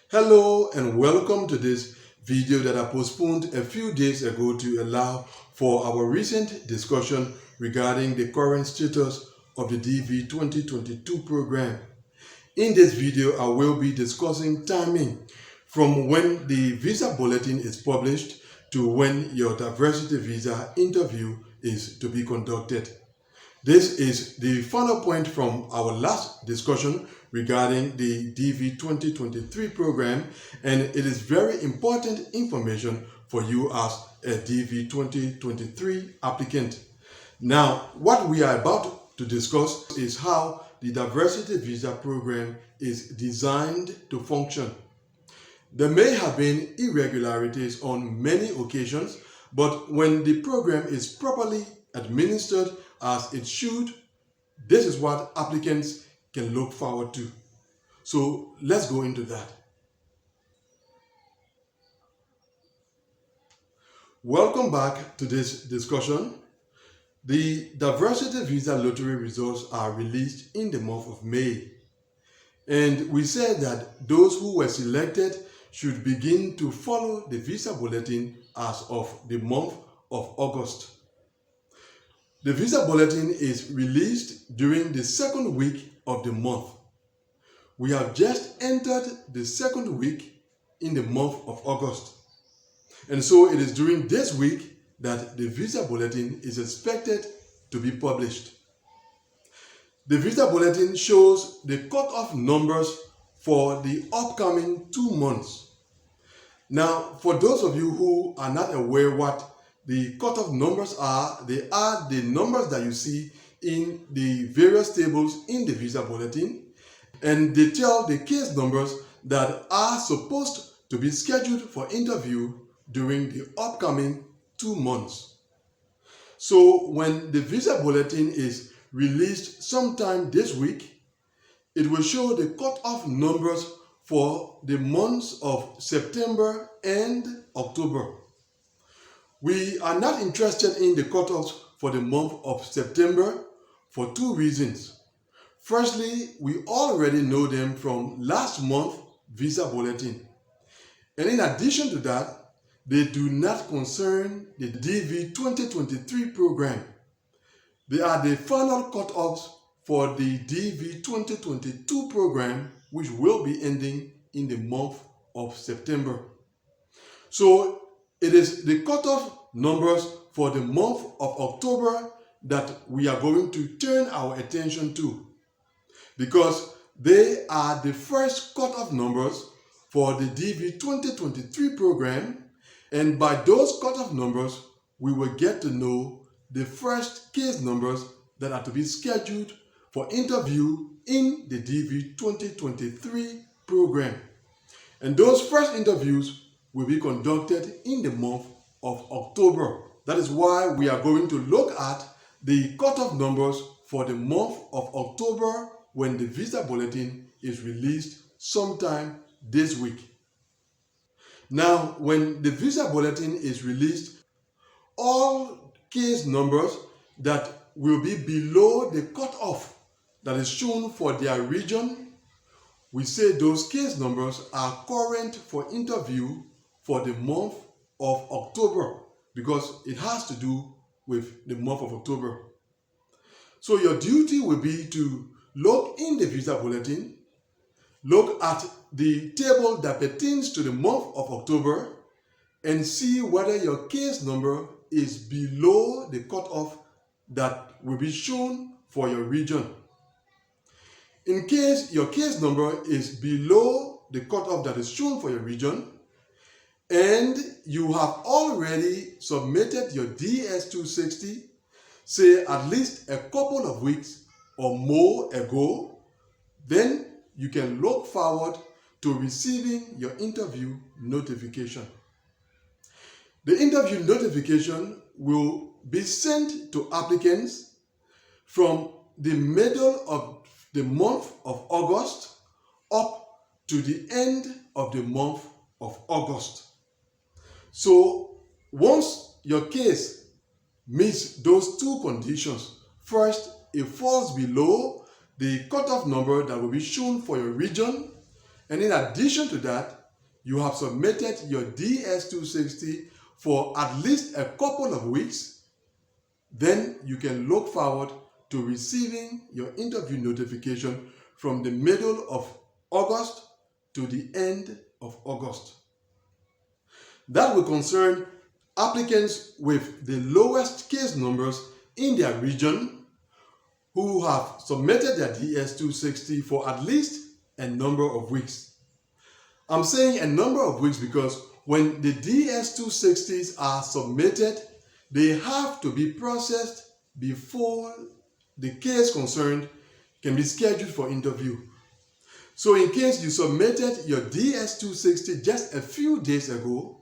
Hello and welcome to this video that I postponed a few days ago to allow for our recent discussion regarding the current status of the DV 2022 program. In this video, I will be discussing timing from when the visa bulletin is published to when your diversity visa interview is to be conducted. This is the final point from our last discussion regarding the DV 2023 program, and it is very important information for you as a DV 2023 applicant. Now, what we are about to discuss is how the diversity visa program is designed to function. There may have been irregularities on many occasions, but when the program is properly administered as it should, this is what applicants can look forward to. So let's go into that. Welcome back to this discussion. The diversity visa lottery results are released in the month of May. And we said that those who were selected should begin to follow the visa bulletin as of the month of August. The visa bulletin is released during the second week of the month. We have just entered the second week in the month of August. And so it is during this week that the visa bulletin is expected to be published. The visa bulletin shows the cutoff numbers for the upcoming 2 months. Now, for those of you who are not aware what the cutoff numbers are, they are the numbers that you see in the various tables in the visa bulletin, and they tell the case numbers that are supposed to be scheduled for interview during the upcoming 2 months. So when the visa bulletin is released sometime this week, it will show the cutoff numbers for the months of September and October. We are not interested in the cutoffs for the month of September for 2 reasons. Firstly, we already know them from last month's visa bulletin. And in addition to that, they do not concern the DV 2023 program. They are the final cutoffs for the DV 2022 program, which will be ending in the month of September. So it is the cutoff numbers for the month of October that we are going to turn our attention to, because they are the first cutoff numbers for the DV 2023 program, and by those cutoff numbers, we will get to know the first case numbers that are to be scheduled for interview in the DV 2023 program. And those first interviews will be conducted in the month of October. That is why we are going to look at the cutoff numbers for the month of October when the visa bulletin is released sometime this week. Now, when the visa bulletin is released, all case numbers that will be below the cutoff that is shown for their region, we say those case numbers are current for interview for the month of October, because it has to do with the month of October. So your duty will be to look in the visa bulletin, look at the table that pertains to the month of October, and see whether your case number is below the cutoff that will be shown for your region. In case your case number is below the cutoff that is shown for your region, and you have already submitted your DS-260, say at least a couple of weeks or more ago, then you can look forward to receiving your interview notification. The interview notification will be sent to applicants from the middle of the month of August up to the end of the month of August. So once your case meets those 2 conditions, first, it falls below the cutoff number that will be shown for your region, And in addition to that, you have submitted your DS-260 for at least a couple of weeks, then you can look forward to receiving your interview notification from the middle of August to the end of August. That will concern applicants with the lowest case numbers in their region who have submitted their DS-260 for at least a number of weeks. I'm saying a number of weeks because when the DS-260s are submitted, they have to be processed before the case concerned can be scheduled for interview. So in case you submitted your DS-260 just a few days ago,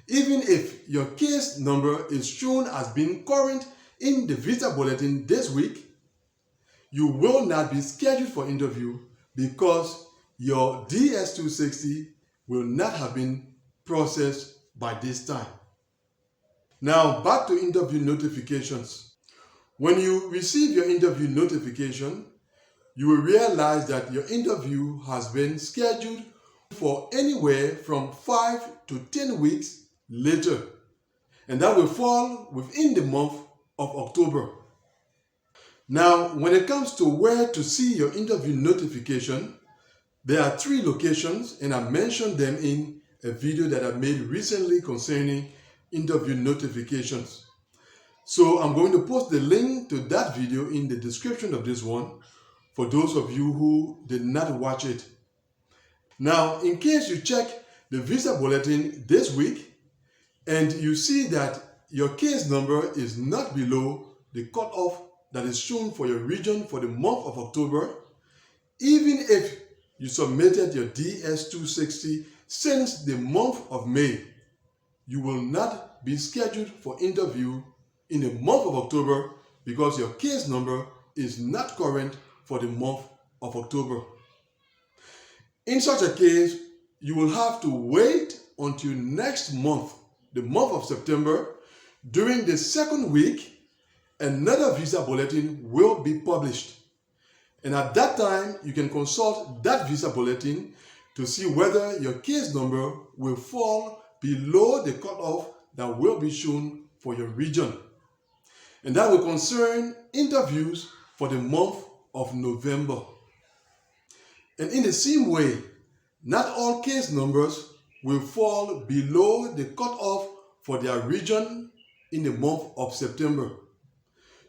even if your case number is shown as being current in the visa bulletin this week, you will not be scheduled for interview because your DS-260 will not have been processed by this time. Now back to interview notifications. When you receive your interview notification, you will realize that your interview has been scheduled for anywhere from 5 to 10 weeks later, and that will fall within the month of October. Now, when it comes to where to see your interview notification, there are 3 locations, and I mentioned them in a video that I made recently concerning interview notifications. So I'm going to post the link to that video in the description of this one for those of you who did not watch it. Now, in case you check the visa bulletin this week and you see that your case number is not below the cutoff that is shown for your region for the month of October, even if you submitted your DS-260 since the month of May, you will not be scheduled for interview in the month of October because your case number is not current for the month of October. In such a case, you will have to wait until next month, the month of September. During the second week, another visa bulletin will be published. And at that time, you can consult that visa bulletin to see whether your case number will fall below the cutoff that will be shown for your region. And that will concern interviews for the month of November. And in the same way, not all case numbers will fall below the cutoff for their region in the month of September.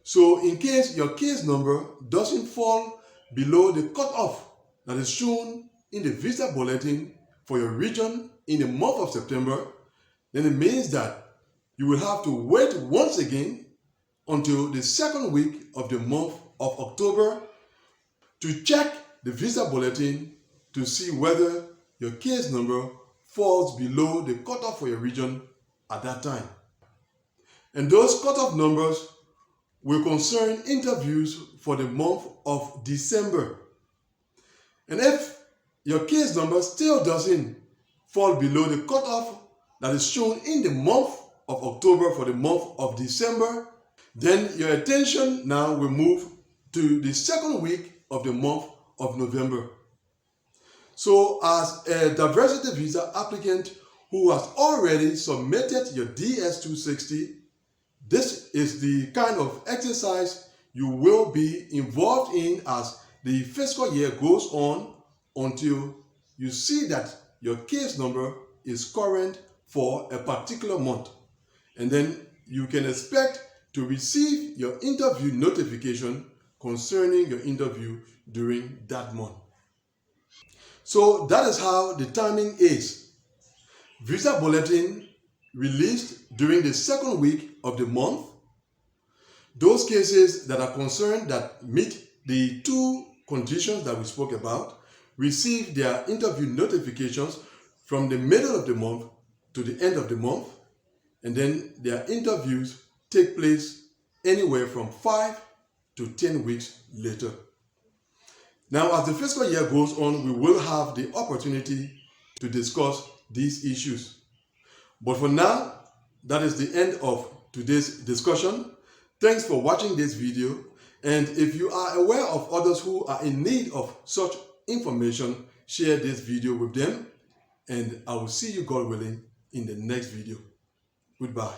So in case your case number doesn't fall below the cutoff that is shown in the visa bulletin for your region in the month of September, then it means that you will have to wait once again until the second week of the month of October to check the visa bulletin to see whether your case number falls below the cutoff for your region at that time. And those cutoff numbers will concern interviews for the month of December. And if your case number still doesn't fall below the cutoff that is shown in the month of October for the month of December, then your attention now will move to the second week of the month of November. So as a diversity visa applicant who has already submitted your DS-260, this is the kind of exercise you will be involved in as the fiscal year goes on until you see that your case number is current for a particular month. And then you can expect to receive your interview notification concerning your interview during that month. So that is how the timing is. Visa bulletin released during the second week of the month. Those cases that are concerned that meet the 2 conditions that we spoke about receive their interview notifications from the middle of the month to the end of the month, and then their interviews take place anywhere from 5 to 10 weeks later. Now, as the fiscal year goes on, we will have the opportunity to discuss these issues. But for now, that is the end of today's discussion. Thanks for watching this video. And if you are aware of others who are in need of such information, share this video with them, and I will see you, God willing, in the next video. Goodbye.